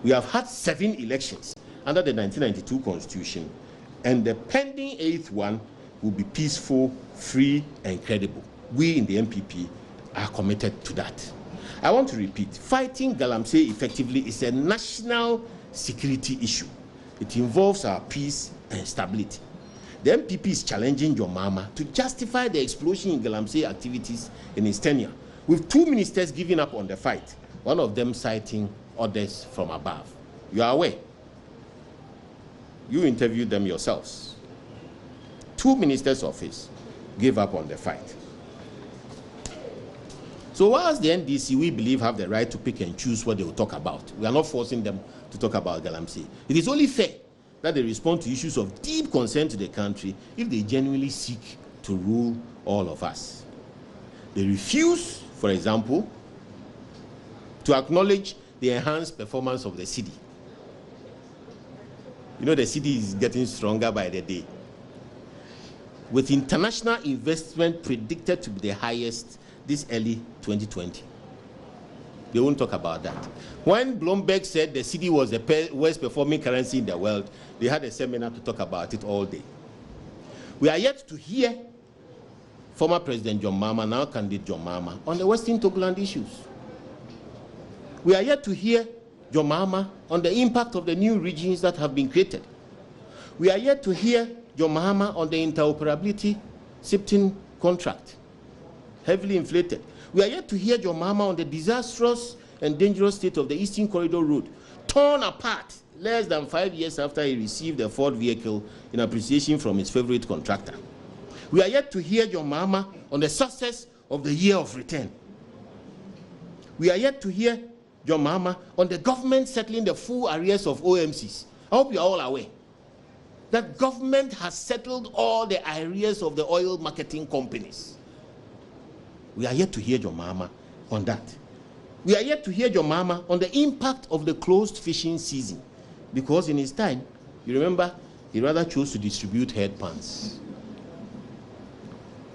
We have had 7 elections under the 1992 Constitution, and the pending 8th one will be peaceful, free, and credible. We in the NPP are committed to that. I want to repeat, fighting Galamsey effectively is a national security issue. It involves our peace and stability. The NPP is challenging John Mahama to justify the explosion in Galamsey activities in his tenure, with 2 ministers giving up on the fight, one of them citing orders from above. You are aware. You interviewed them yourselves. 2 ministers of his gave up on the fight. So whilst the NDC, we believe, have the right to pick and choose what they will talk about, we are not forcing them to talk about Galamsey. It is only fair that they respond to issues of deep concern to the country if they genuinely seek to rule all of us. They refuse, for example, to acknowledge the enhanced performance of the city. You know, the city is getting stronger by the day, with international investment predicted to be the highest this early 2020. They won't talk about that. When Bloomberg said the city was the worst performing currency in the world, they had a seminar to talk about it all day. We are yet to hear former President John Mahama, now candidate John Mahama, on the Western Togoland issues. We are yet to hear John Mahama on the impact of the new regions that have been created. We are yet to hear John Mahama on the interoperability SIPTIN contract, heavily inflated. We are yet to hear John Mahama on the disastrous and dangerous state of the Eastern Corridor Road, torn apart less than 5 years after he received a Ford vehicle in appreciation from his favorite contractor. We are yet to hear John Mahama on the success of the year of return. We are yet to hear John Mahama on the government settling the full arrears of OMCs. I hope you are all aware that government has settled all the arrears of the oil marketing companies. We are yet to hear John Mahama on that. We are yet to hear John Mahama on the impact of the closed fishing season, because in his time, you remember, he rather chose to distribute headpans.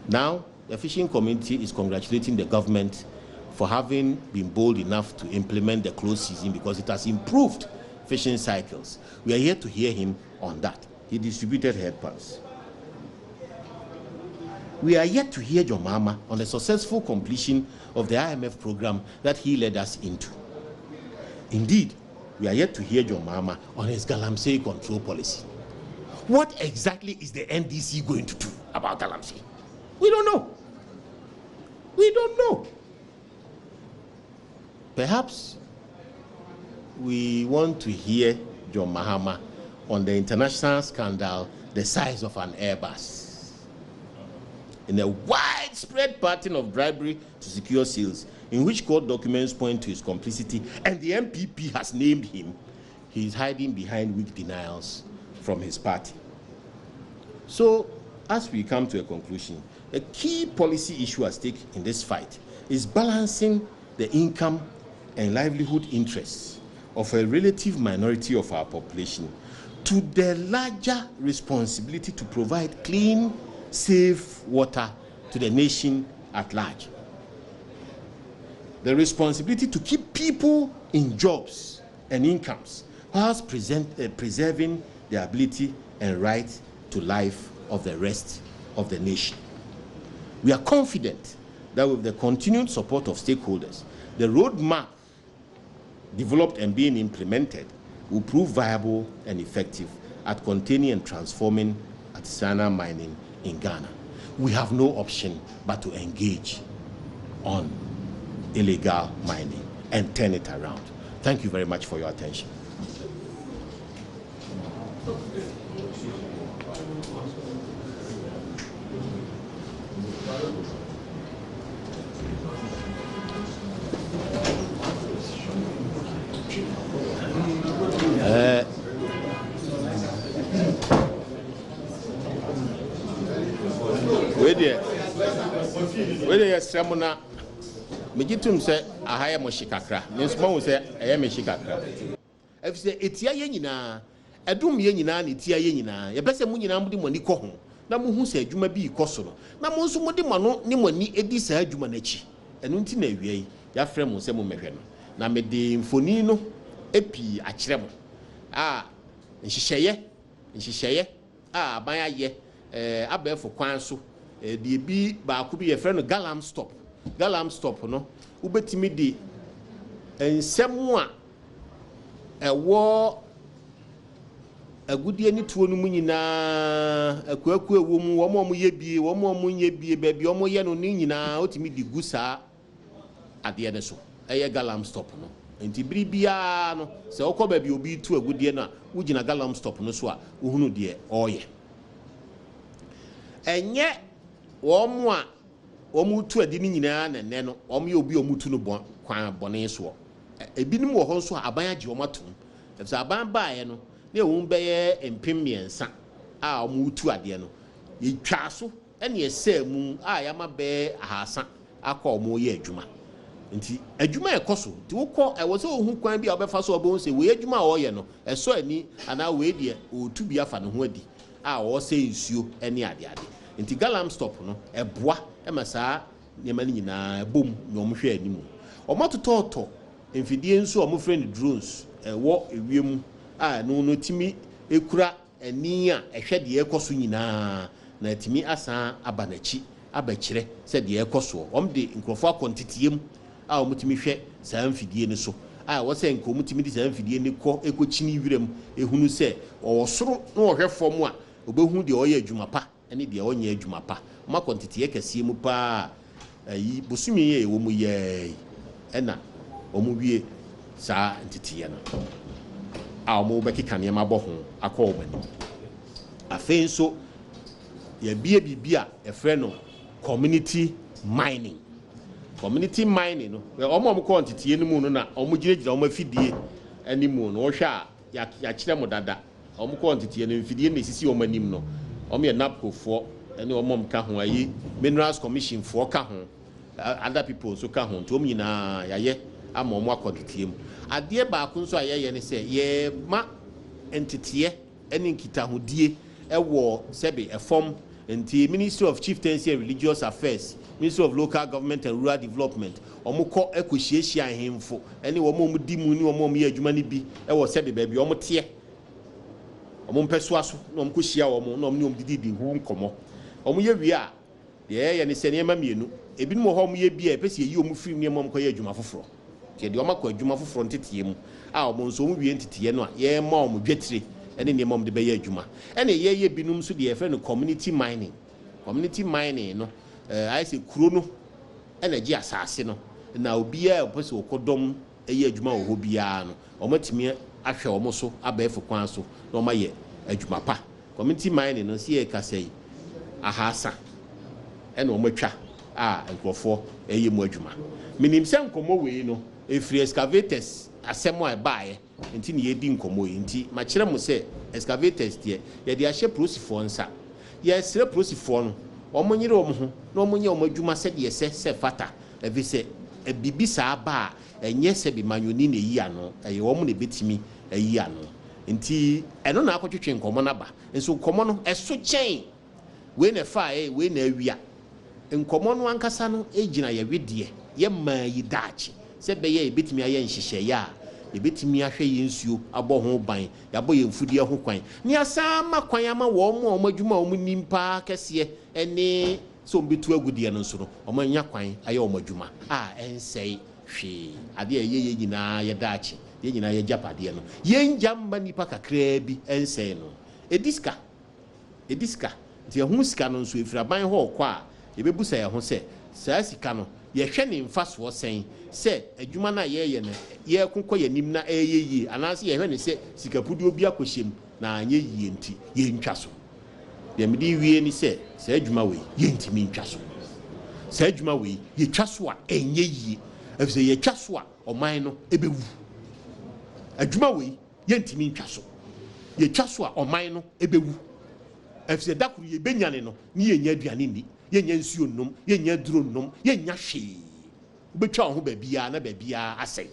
Now, the fishing community is congratulating the government for having been bold enough to implement the closed season because it has improved fishing cycles. We are yet to hear him on that. He distributed headpans. We are yet to hear John Mahama on the successful completion of the IMF program that he led us into. Indeed, we are yet to hear John Mahama on his Galamsey control policy. What exactly is the NDC going to do about Galamsey? We don't know. We don't know. Perhaps we want to hear John Mahama on the international scandal the size of an Airbus, in a widespread pattern of bribery to secure sales, in which court documents point to his complicity, and the NPP has named him. He is hiding behind weak denials from his party. So, as we come to a conclusion, a key policy issue at stake in this fight is balancing the income and livelihood interests of a relative minority of our population to the larger responsibility to provide clean, safe water to the nation at large. The responsibility to keep people in jobs and incomes whilst preserving the ability and right to life of the rest of the nation. We are confident that with the continued support of stakeholders, the roadmap developed and being implemented will prove viable and effective at containing and transforming artisanal mining in Ghana. We have no option but to engage on illegal mining and turn it around. Thank you very much for your attention. Whether you're Samona, Megitum said, I hire Moshikakra, means Mo said, I am a Shikakra. If say it's Yenina, a doom Yenina, it's Yenina, a better Munina Monikohon, Namu said, you may be Kosono, Namonsu Modimano, Nimoni, Edisa Jumanechi, and Untineway, Yafrem Semu Mehena. Namede Fonino, epi akyerɛ mo nhyehyɛeɛ aban ayɛ abɛɛfo kwan so de bi baako bi yɛfrɛ no galam stop no wobɛtumi de nsɛm a ɛwɔ agudie ni tuo no mu nyinaa akuaku ewo mu wɔn yɛ bie wɔn nyɛ bie baabi wɔn yɛ no ne nyinaa otimi di gu saa adeɛ ne so ɛyɛ galam stop no nti biribiara no sɛ wokɔ baabi obi tu agudie no a wogyina galam stop no so a wohunu deɛ ɔyɛ ɛnyɛ wɔn tu adi ne nyinaa na nɛ no wɔn yɛ obi wɔn tu no kwan bɔne soɔ ebinom wɔ hɔ nso aban agye wɔn atum ɛfisɛ aban baeɛ no ne wɔn bɛyɛ mpem mmiɛnsa a wɔn tu adeɛ no yɛtwa so ɛne ɛsɛ mu a yɛama bɛyɛ ahasa akɔ wɔn yɛ adwuma nti adwuma ɛkɔ so nti wokɔ ɛwɔ sɛ ohun kwan bi a ɔbɛfa so ɔbɛn sɛ wei adwuma a ɔyɛ no ɛsɔ ani anaa wei deɛ ɔtu bi afa ne ho adi a ɔsɛ nsuo ɛne adeade nti galam stop no ɛboa ɛma saa nneɛma no nyinaa ɛbom na wɔn hwɛ anim wɔn atotɔɔtɔ mfidie nso a wɔn frɛ no drones ɛwɔ ewiem a no timi ekura ani a ɛhwɛ deɛ ɛkɔ so nyinaa na timi asan aba n'akyi abɛkyerɛ sɛ deɛ ɛkɔ so wɔn de nkurɔfoɔ akɔntetiem a wɔn timi hwɛ saa mfidie no so a wɔsɛ nka wɔn timi de saa mfidie no ɛkɔkyini wiram ehunu sɛ ɔwɔ soro na ɔhwɛ fam a ɔbɛhu deɛ ɔyɛ adwuma pa ɛne deɛ ɔnyɛ adwuma pa wɔn akɔntetie kɛseɛ mu paa ɛyi bosomi yɛ ɛwɔ mu yɛɛ ɛna wɔn wie saa nteteɛ no a wɔn bɛkeka nneɛma bɔ ho akɔ wɔn anim afei nso yɛbie biribi a yɛfrɛ no community mining no wɔn a wɔkɔ nteteɛ no mu no na wɔn gyinagyina wɔn afidie anim no wɔhwɛ a yɛakyerɛ mo dada wɔn kɔ nteteɛ no mfidie na esisi wɔn anim no wɔn yɛ napcofoɔ ɛne wɔn ka ho ayi minerals commission foɔ ka ho other people nso ka ho nti wɔn nyinaa yɛayɛ ama wɔn akɔ nteteɛ mu adeɛ baako nso a yɛyɛ ne sɛ yɛma nteteɛ ɛne nkitahodie ɛwɔ sɛbe ɛfam nti Ministry of Chieftaincy and Religious Affairs, Ministry of Local Government and Rural Development wɔn kɔ ɛkɔhyiahyia ahemfo ɛne wɔn di mu ne wɔn yɛ adwuma no bi ɛwɔ sɛbe baabi wɔn teɛ wɔn mpɛ so aso na wɔn kɔhyia wɔn na wɔn ne wɔn didi ho nkɔmɔ wɔn yɛ wie a deɛ ɛyɛ ne sɛ nneɛma mmienu ebinom wɔ hɔ wɔn yɛ bi a ɛpɛ sɛ yɛyi wɔn firi nneɛma wɔn kɔ yɛ adwuma foforɔ deɛ wɔn akɔ adwuma foforɔ nteteɛ mu a wɔn nso wɔn wie nteteɛ no a yɛma wɔn dwetire ɛne nneɛma wɔn de bɛyɛ adwuma ɛna yɛyɛ binom nso deɛ yɛfrɛ no community mining no ayɛ sɛ kuro no ɛna gye asase no na obiara ɔpɛ sɛ ɔkɔdɔm ɛyɛ adwuma wɔ hɔ biara no wɔn atumi ahwɛ wɔn so abɛɛfo kwan so na wɔn ayɛ adwuma pa community mining no si yɛ kasa yi ahasa ɛna wɔn atwa a nkurɔfoɔ ɛyɛ mu adwuma minim sɛ nkɔmɔ wei no efiri excavators asɛm a ɛbaeɛ nti ne yɛdi nkɔmɔ yi nti makyerɛ mo sɛ excavators deɛ yɛde ahyɛ polisifoɔ nsa yɛsrɛ polisifoɔ no wɔn nyere wɔn ho na wɔn nyɛ wɔn adwuma sɛdeɛ sɛ fata ɛbi sɛ bibi saa ba a ɛnyɛ sɛ bi manyoni na eyi ano ɛyɛ wɔn na ebetumi ɛyi ano nti ɛno na akɔtwitwe nkɔmɔ n'aba nso nkɔmɔ no ɛso kyɛn wei na ɛfa ɛyɛ wei na awia nkɔmɔ no ankasa no egyina yɛwe deɛ yɛ mmaa yi daakye sɛ bɛyɛ ebetumi ayɛ nhyehyɛeɛ a ebetumi ahwɛ yɛn nsuo abɔ ho ban yɛabɔ yɛn mfudie ho kwan ne asama kwan ama wɔn a wɔn adwuma wɔn nim paa kɛseɛ ɛne sɛ wɔn betu agudie no nso no wɔn anya kwan ayɛ wɔn adwuma a ɛnsɛe hwee adeɛ a yɛyɛ nyinaa yɛ daakye yɛn nyinaa yɛ gyapadeɛ no yɛn gya mma nipa kakraa bi ɛnsɛe no ediska nti ɛho sika no nso efiri aban hɔ ɔkɔ a yɛbɛbusa yɛn ho sɛ saa sika no yɛhwɛ ne mfasoɔ sɛn sɛ adwuma no a yɛyɛ no yɛkokɔ yɛnim na ɛyɛ yie anaasɛ yɛhwɛ ne sɛ sikapuduo bi akɔhyɛm na anyɛ yie nti yɛntwa so deɛ mede wie ni sɛ saa adwuma wei yɛntimi ntwa so saa adwuma wei yɛtwa so a ɛnyɛ yie ɛfisɛ yɛtwa so a ɔman no ɛbɛwu adwuma wei yɛntimi ntwa so yɛtwa so a ɔman no ɛbɛwu ɛfisɛ dakoro yɛbɛnyane no ne yɛnya aduane ni yɛnya nsuo nnom yɛnya duro nnom yɛnya hwee wobɛtwa wo ho baabiaa na baabiaa asɛe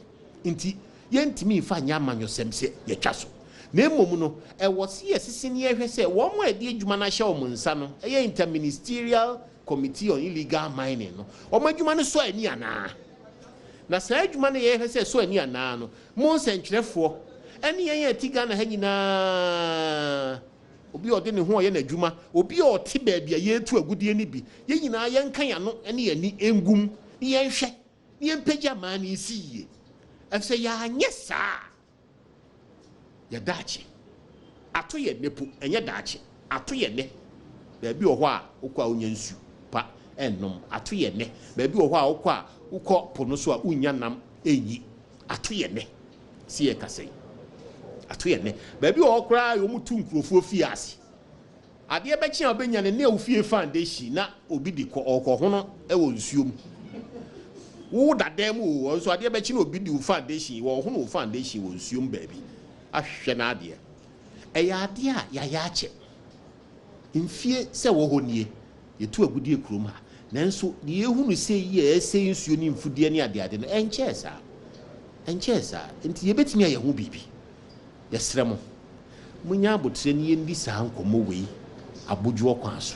nti yɛntimi mfa nyɛ amanyɔsɛm sɛ yɛtwa so na mmom no ɛwɔ se yɛsese ne yɛhwɛ sɛ wɔn a ɛde adwuma no ahyɛ wɔn nsa no ɛyɛ interministerial committee on illegal mining no wɔn adwuma no sɔ ani anaa na saa adwuma no yɛ sɛ so ani anaa no mo nsɛnkyerɛfoɔ ɛne yɛn ati Ghana ha nyinaa obi a ɔde ne ho ɔyɛ n'adwuma obi a ɔte baabi a yɛtu agudie no bi yɛn nyinaa yɛnka yɛn ne yɛn ni engum ne yɛnhwɛ ne yɛmpagya maa ne nsi yie ɛfisɛ yɛanyɛ saa yɛdaakye ato yɛ nepo ɛnyɛ daakye ato yɛ ne baabi wɔ hɔ a wokɔ a wonya nsu pa ɛnnom ato yɛ ne baabi wɔ hɔ a wokɔ a wokɔ po no so a wonya nam ɛnyi ato yɛ ne si yɛ kasa yi ato yɛ ne baabi wɔ hɔ koraa yɛ ɔmu tu nkurɔfoɔ fie ase adeɛ bɛkye a wobɛnya ne a wofie foundation na obi di ɔkɔ ho no ɛwɔ nsuo mu wo dadan mu wɔ nso adeɛ bɛkye na obi di wo foundation wɔ ho no wo foundation wɔ nsuo mu baabi ahwehwɛ na adeɛ ɛyɛ adeɛ a yɛayɛ akyɛ mfie sɛ wɔ hɔ nie yɛtu agudie kurom ha nanso deɛ ehunu sɛ yɛ ɛsɛ nsuo ne mfudie ne adeade no ɛnkyɛ saa nti yɛbɛtumi ayɛ ho biribi yɛsrɛ mo munya abotire ne yɛndi saa nkɔmmɔ wei abodwoɔ kwan so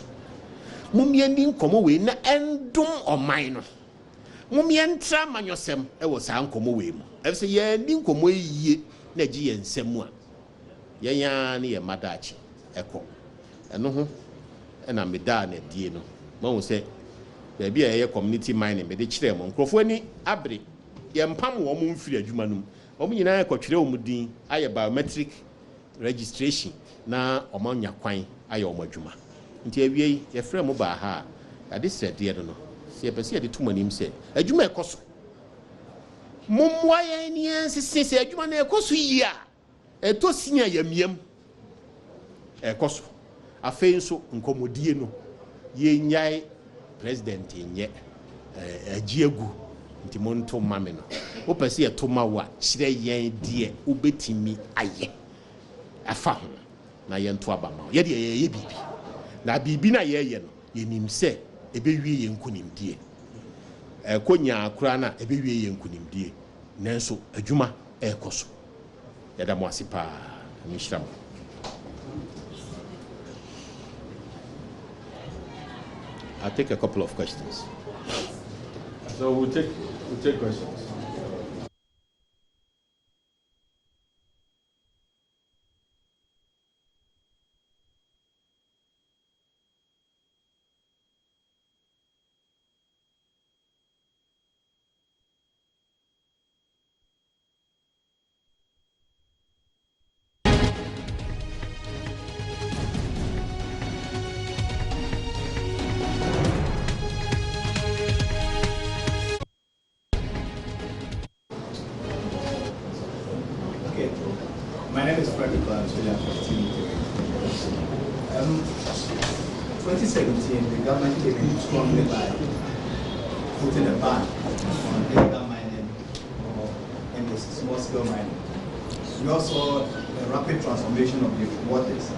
mumiɛndi nkɔmmɔ wei na ɛndom ɔman no mumiɛntra amanyɔsɛm ɛwɔ saa nkɔmmɔ wei mu ɛfisɛ yɛndi nkɔmmɔ yie na agye yɛn nsɛm mu a yɛnya ne yɛ madaakye ɛkɔ ɛno ho ɛna medaa na die no mahu sɛ baabi a yɛyɛ community mining mede kyerɛ mo nkurɔfoɔ ani abere yɛmpam wɔn mo mfiri adwuma no mu wɔn nyinaa kɔtwerɛ wɔn din ayɛ biometric registration na wɔn anya kwan ayɛ wɔn adwuma nti awie yi yɛfrɛ mo baa ha a yɛde srɛdeɛ no sɛ yɛpɛ sɛ yɛde to mo anim sɛ adwuma ɛkɔ so mommoa yɛn ne yɛn sese sɛ adwuma no ɛkɔ so yie a ɛtɔ si a yɛmiam ɛkɔ so afei nso nkɔmmɔdie no yɛnyae president nyɛ agye agu nti monto ma me no wopɛ sɛ yɛto ma wo a kyerɛ yɛn deɛ wobɛtumi ayɛ afa ho na yɛnto aba ma wo yɛde yɛyɛ biribi na biribi no a yɛyɛ no yɛnim sɛ ɛbɛwie yɛn nkonimdie ɛkɔnyaa koraa no a ɛbɛwie yɛn nkonimdie nanso adwuma ɛrekɔ so yɛda mo ase paa mehyira mo. I'll take a couple of questions. So we'll take questions. My name is Frederick Australia 2017, the government came in strongly by putting a ban on illegal mining and the small-scale mining. We also saw the rapid transformation of the waters.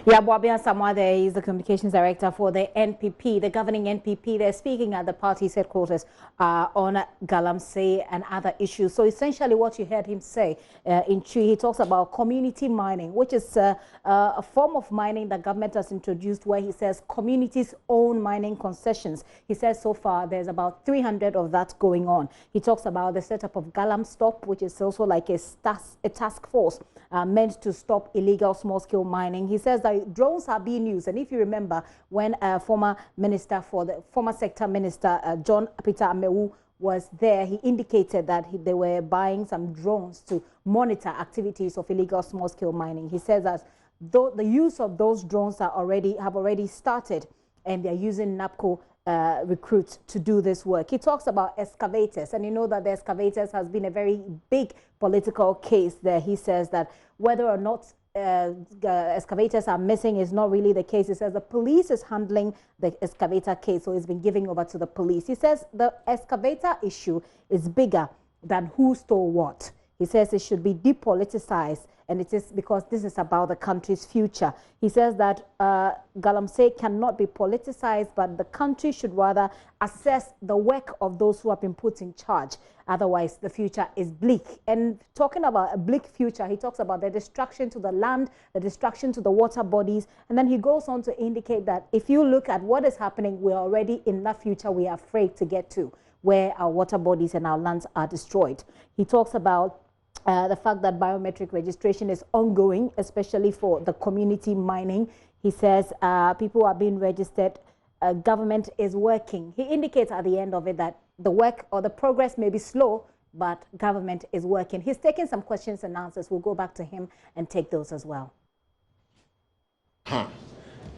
Yeah, Buaben Asamoa there is the communications director for the NPP, the governing NPP. They're speaking at the party's headquarters on Galamsey and other issues. So essentially what you heard him say in Chui, he talks about community mining, which is a form of mining that government has introduced where he says communities own mining concessions. He says so far there's about 300 of that going on. He talks about the setup of Galam Stop, which is also like a task force meant to stop illegal small-scale mining. He says that drones are being used, and if you remember when former sector minister John Peter Amewu was there, he indicated that they were buying some drones to monitor activities of illegal small-scale mining. He says that the use of those drones have already started, and they're using NAPCO recruits to do this work. He talks about excavators, and you know that the excavators has been a very big political case there. He says that whether or not excavators are missing is not really the case. He says the police is handling the excavator case, so it's been giving over to the police. He says the excavator issue is bigger than who stole what. He says it should be depoliticized, and it is because this is about the country's future. He says that Galamsey cannot be politicized, but the country should rather assess the work of those who have been put in charge. Otherwise, the future is bleak. And talking about a bleak future, he talks about the destruction to the land, the destruction to the water bodies, and then he goes on to indicate that if you look at what is happening, we're already in that future we are afraid to get to. where our water bodies and our lands are destroyed. He talks about the fact that biometric registration is ongoing, especially for the community mining. He says people are being registered. Government is working. He indicates at the end of it that the work or the progress may be slow, but government is working. He's taking some questions and answers. We'll go back to him and take those as well.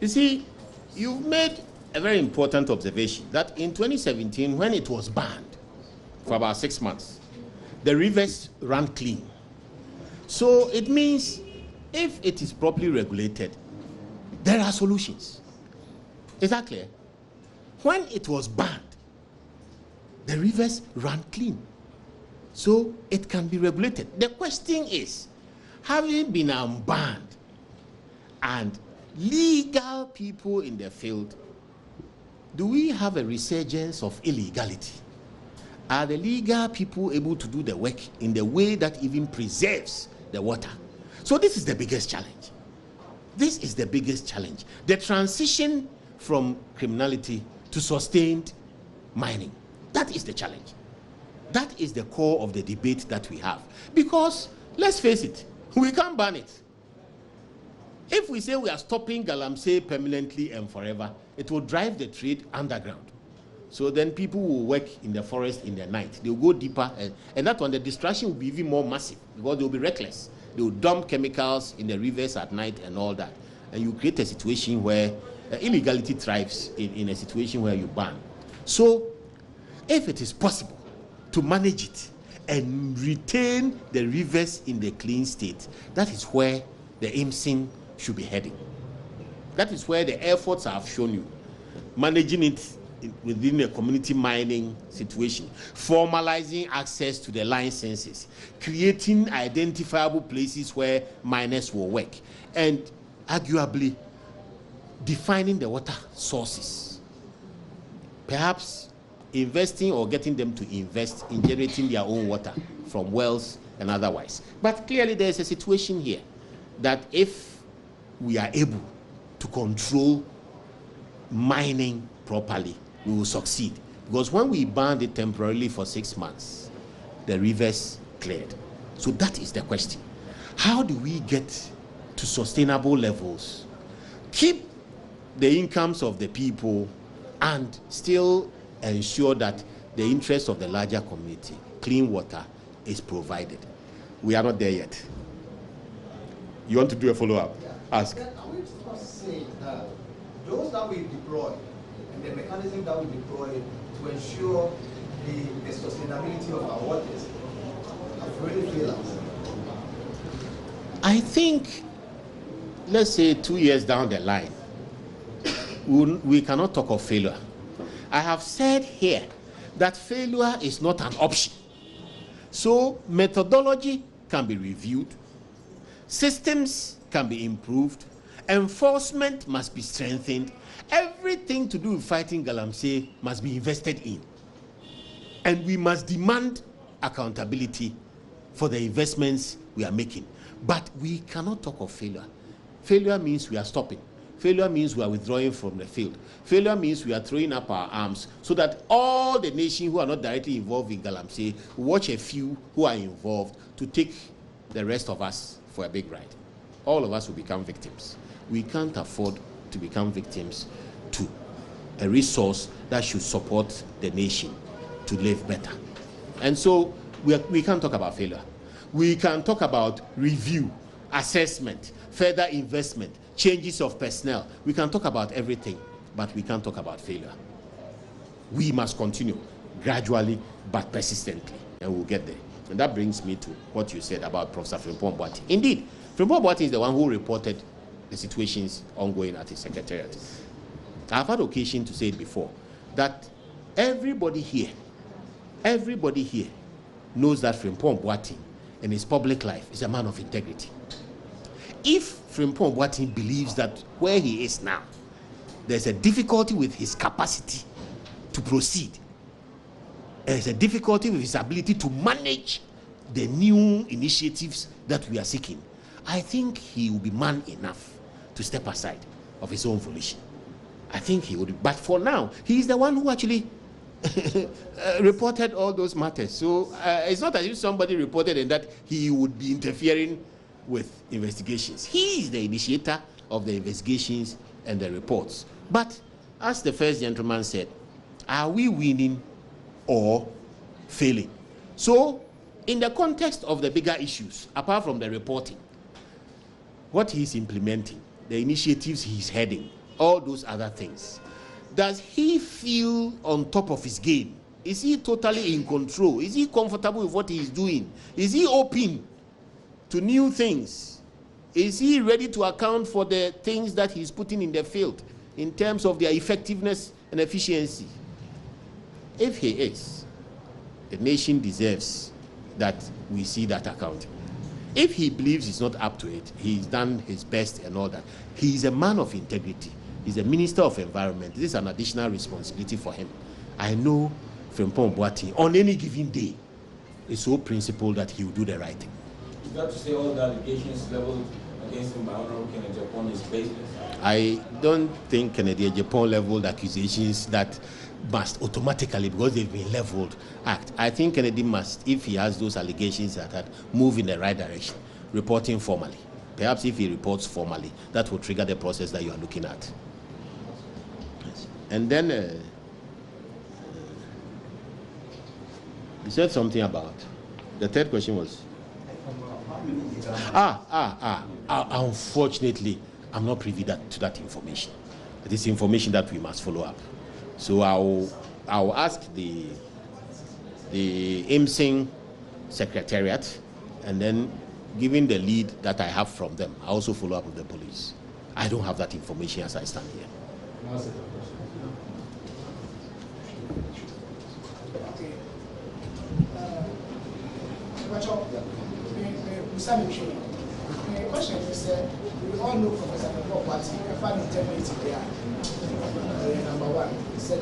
You see, you've made a very important observation that in 2017, when it was banned for about 6 months, the rivers ran clean. So it means if it is properly regulated, there are solutions. Is that clear? When it was banned, the rivers ran clean. So it can be regulated. The question is, having been unbanned and legal people in the field, do we have a resurgence of illegality? Are the legal people able to do the work in the way that even preserves the water? So this is the biggest challenge. This is the biggest challenge. The transition from criminality to sustained mining. That is the challenge. That is the core of the debate that we have. Because, let's face it, we can't ban it. If we say we are stopping Galamsey permanently and forever, it will drive the trade underground. So then people will work in the forest in the night. They will go deeper, and that one, the distraction will be even more massive because they will be reckless. They will dump chemicals in the rivers at night and all that. And you create a situation where illegality thrives in a situation where you ban. So, if it is possible to manage it and retain the rivers in the clean state, that is where the IMSIN should be heading. That is where the efforts I have shown you, managing it within a community mining situation, formalizing access to the licenses, creating identifiable places where miners will work, and arguably defining the water sources. Perhaps investing or getting them to invest in generating their own water from wells and otherwise. But clearly there is a situation here that if we are able to control mining properly, we will succeed. Because when we banned it temporarily for 6 months, the rivers cleared. So that is the question. How do we get to sustainable levels, keep the incomes of the people, and still ensure that the interest of the larger community, clean water, is provided? We are not there yet. You want to do a follow-up? Ask. Then are we not saying that those that we deploy and the mechanism that we deploy to ensure the sustainability of our waters have really failed us? I think, let's say 2 years down the line, we cannot talk of failure. I have said here that failure is not an option. So methodology can be reviewed, systems can be improved, enforcement must be strengthened, everything to do with fighting Galamsey must be invested in. And we must demand accountability for the investments we are making. But we cannot talk of failure. Failure means we are stopping. Failure means we are withdrawing from the field. Failure means we are throwing up our arms so that all the nations who are not directly involved in Galamsey watch a few who are involved to take the rest of us for a big ride. All of us will become victims. We can't afford to become victims to a resource that should support the nation to live better. And so we can't talk about failure. We can talk about review, assessment, further investment, changes of personnel. We can talk about everything, but we can't talk about failure. We must continue gradually but persistently, and we'll get there. And that brings me to what you said about Professor Frimpong Boateng. Indeed, Frimpong Boateng is the one who reported the situations ongoing at his secretariat. I've had occasion to say it before, that everybody here knows that Frimpong Boateng in his public life is a man of integrity. If Frimpong Boateng believes that where he is now, there's a difficulty with his capacity to proceed, there's a difficulty with his ability to manage the new initiatives that we are seeking, I think he will be man enough to step aside of his own volition. I think he would. But for now, he is the one who actually reported all those matters. So it's not as if somebody reported and that he would be interfering with investigations. He is the initiator of the investigations and the reports. But as the first gentleman said, are we winning or failing? So in the context of the bigger issues, apart from the reporting, what he's implementing, the initiatives he's heading, all those other things, does he feel on top of his game? Is he totally in control? Is he comfortable with what he's doing? Is he open to new things? Is he ready to account for the things that he's putting in the field in terms of their effectiveness and efficiency? If he is, the nation deserves that we see that accounting. If he believes he's not up to it, he's done his best and all that, he's a man of integrity. He's a Minister of Environment. This is an additional responsibility for him. I know Frimpong Boateng, on any given day, is so principled that he will do the right thing. Is that to say all the allegations leveled against him by Honorable Kennedy Japan is baseless? I don't think Kennedy Japan leveled accusations that must automatically, because they've been leveled, act. I think Kennedy must, if he has those allegations that move in the right direction, reporting formally. Perhaps if he reports formally, that will trigger the process that you are looking at. And then you said something about, the third question was? Unfortunately, I'm not privy to that information. It is information that we must follow up. So I'll ask the IMSING Secretariat, and then given the lead that I have from them, I also follow up with the police. I don't have that information as I stand here. The question is, we all know Professor Boating, a fan integrity there. Number one, he said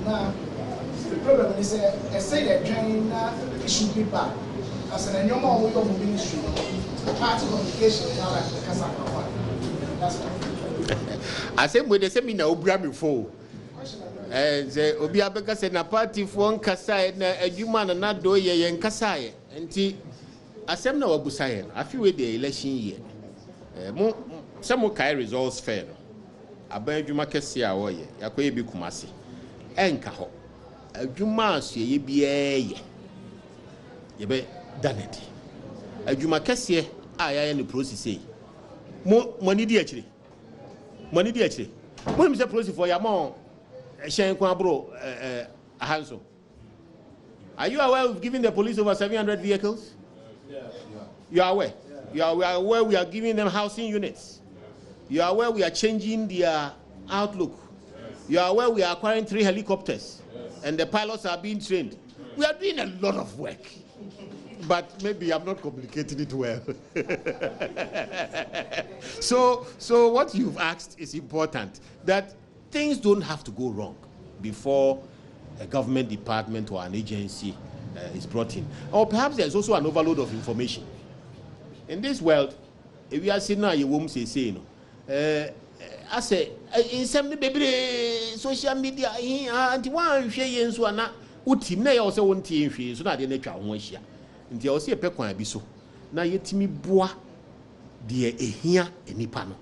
now the problem is I say that China should be back. As an normal way of ministry, party communication now like the Kasaka. That's what I said when they send me now before. And say Obi Abeka said na party for Kasai na adwuma na do ye yen Kasai. Enti asem na wabusaye no afi we the election year. Mo some kai results fair no. Aban adwuma kese a wo ye yakoye bi kumase. Enka ho. Adwuma aso ye bia ye. Ye be danedi. Adwuma kese a ya ne process yi. Money di akire. Money di akire. Mo mi say process for ya mo Ahanso. Are you aware of giving the police over 700 vehicles? Yeah. You are aware? Yeah. You are aware we are giving them housing units? You are aware we are changing their outlook? Yes. You are aware we are acquiring 3 helicopters? Yes. And the pilots are being trained? We are doing a lot of work. But maybe I'm not communicating it well. So what you've asked is important. That things don't have to go wrong before a government department or an agency is brought in. Or perhaps there's also an overload of information. In this world, if we are saying now, you won't say no. I say, in some social media, and one share and so on, Utim also won't team, so that they nature one share. And they also a pequan be so. Now yet me bois, dear a here a nipano.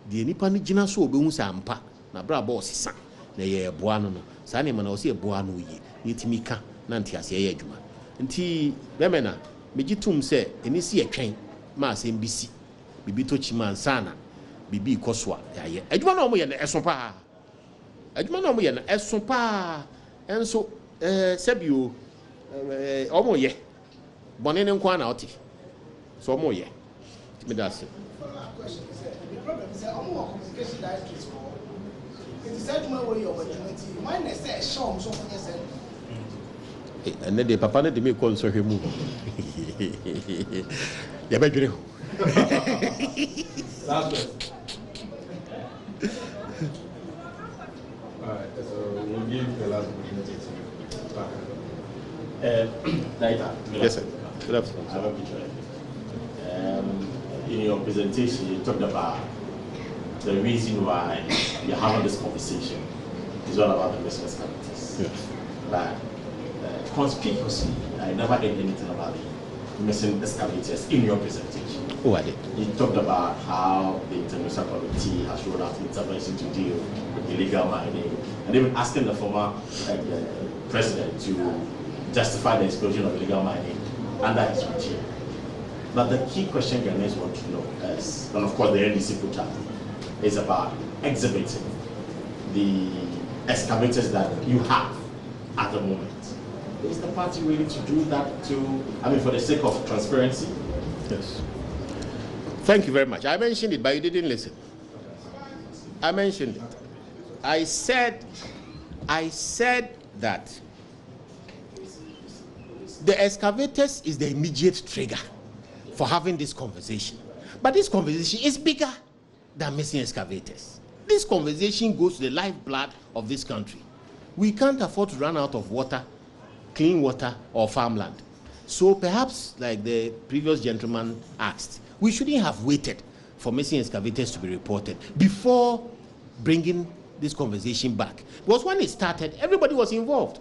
The nipani jina so be unsampa. Na bra boss sa na ye boa no no sa ne ma na o se boa no yi yetimi ka na ntiase ye adwuma nti beme na megitum se eni si etwen ma asem bisi bibi to chima ansana bibi ikosoa ya adwuma na o mo ye na eso pa adwuma na o mo ye na eso pa enso sebio o mo ye bone ne nko na oti so o mo ye me da se the problem is that all communication directories and then the papa de me call so him. Ya be dwere. Last question. All right, so we'll give the last opportunity to Naita. Yes, sir. Good afternoon. In your presentation, you talked about the reason why you're having this conversation is all about the business committees. Yes. But conspicuously, I never heard anything about the missing excavators in your presentation. Who are they? You talked about how the international committee has rolled out intervention to deal with illegal mining, and even asking the former president to justify the explosion of illegal mining under his regime. But the key question Ghanaians want to know is, and of course the NDC put up, is about exhibiting the excavators that you have at the moment. Is the party willing to do that for the sake of transparency? Yes. Thank you very much. I mentioned it, but you didn't listen. I mentioned it. I said that the excavators is the immediate trigger for having this conversation. But this conversation is bigger than missing excavators. This conversation goes to the lifeblood of this country. We can't afford to run out of water, clean water, or farmland. So perhaps, like the previous gentleman asked, we shouldn't have waited for missing excavators to be reported before bringing this conversation back. Because when it started, everybody was involved.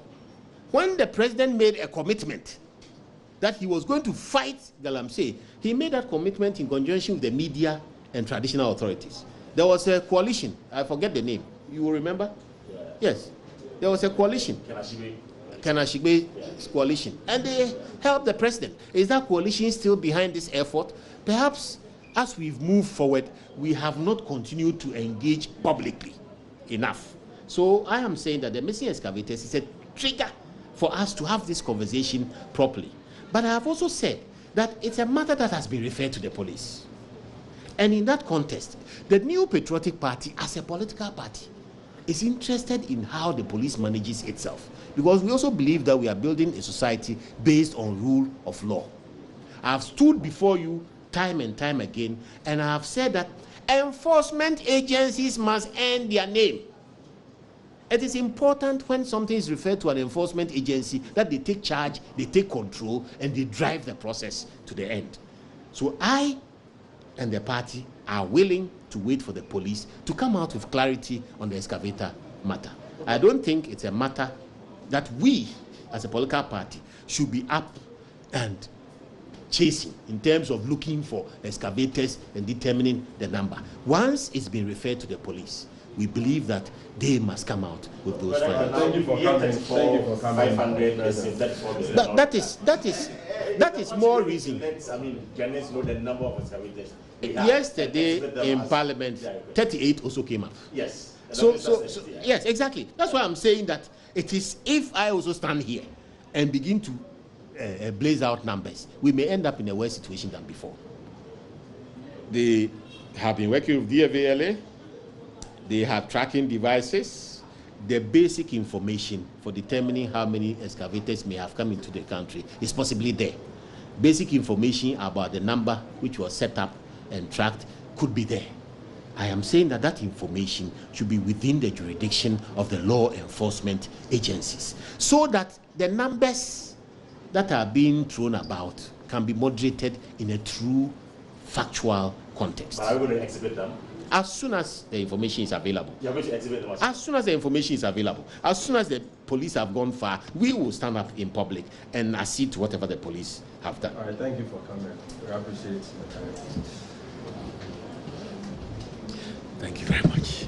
When the president made a commitment that he was going to fight Galamsey, he made that commitment in conjunction with the media and traditional authorities. There was a coalition, I forget the name, you will remember? Yeah. Yes, there was a coalition. Kanashigbe coalition, and they helped the president. Is that coalition still behind this effort? Perhaps as we've moved forward, we have not continued to engage publicly enough. So I am saying that the missing excavators is a trigger for us to have this conversation properly. But I have also said that it's a matter that has been referred to the police. And in that context, the New Patriotic Party, as a political party, is interested in how the police manages itself. Because we also believe that we are building a society based on rule of law. I have stood before you time and time again, and I have said that enforcement agencies must earn their name. It is important when something is referred to an enforcement agency that they take charge, they take control, and they drive the process to the end. So I and the party are willing to wait for the police to come out with clarity on the excavator matter. I don't think it's a matter that we, as a political party, should be up and chasing in terms of looking for excavators and determining the number. Once it's been referred to the police, we believe that they must come out with those findings. Thank you for coming. Thank you for coming. 500 that is more reason. Ghanaians know the number of excavators. Yesterday in Parliament, 38 also came up. Yes. So yes, exactly. That's why I'm saying that it is, if I also stand here and begin to blaze out numbers, we may end up in a worse situation than before. They have been working with DFALA. They have tracking devices. The basic information for determining how many excavators may have come into the country is possibly there. Basic information about the number which was set up and tracked could be there. I am saying that that information should be within the jurisdiction of the law enforcement agencies, so that the numbers that are being thrown about can be moderated in a true factual context. But are we going to exhibit them? As soon as the information is available. You are going to exhibit them? As soon as the information is available. As soon as the police have gone far, we will stand up in public and accede to whatever the police have done. All right, thank you for coming. We appreciate your time. Thank you very much.